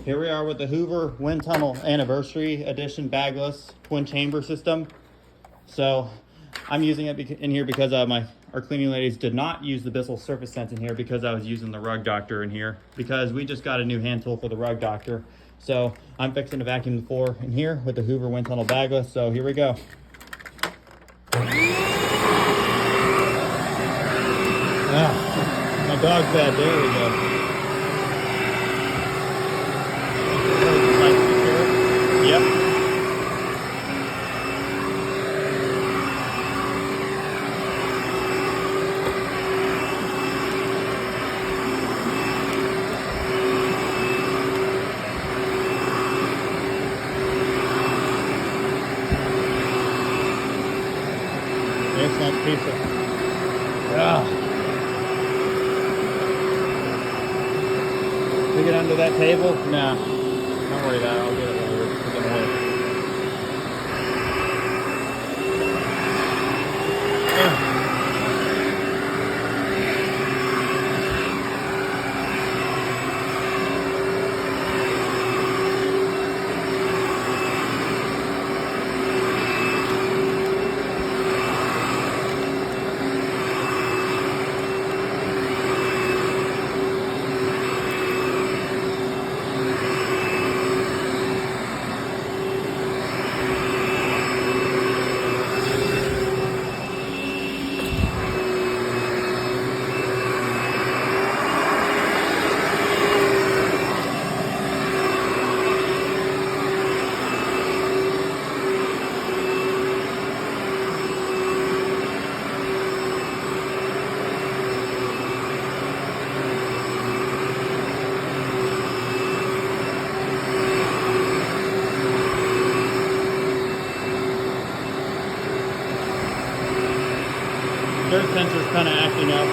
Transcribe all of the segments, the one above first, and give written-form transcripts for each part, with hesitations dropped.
Here we are with the Hoover WindTunnel Anniversary Edition Bagless Twin Chamber System. So I'm using it in here because our cleaning ladies did not use the Bissell Surface Sense in here because I was using the Rug Doctor in here because we just got a new hand tool for the Rug Doctor. So I'm fixing to vacuum the floor in here with the Hoover WindTunnel Bagless. So here we go. My dog's bed, there we go. Yep. Excellent pizza. Take it under that table? Nah. Don't worry about it. I'll get it later. Dirt sensor's kind of acting up,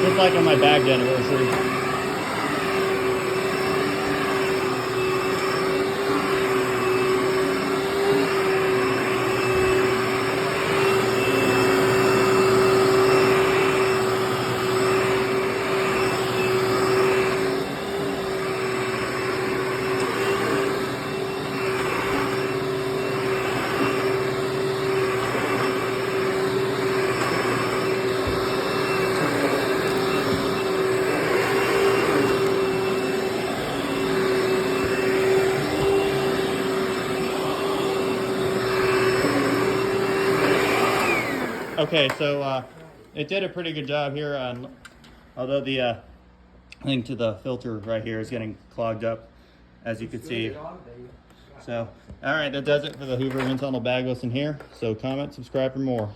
just like on my bagged anniversary. Okay, so it did a pretty good job here, although the link to the filter right here is getting clogged up, as you can see. So, all right, that does it for the Hoover WindTunnel Bagless in here. So comment, subscribe for more.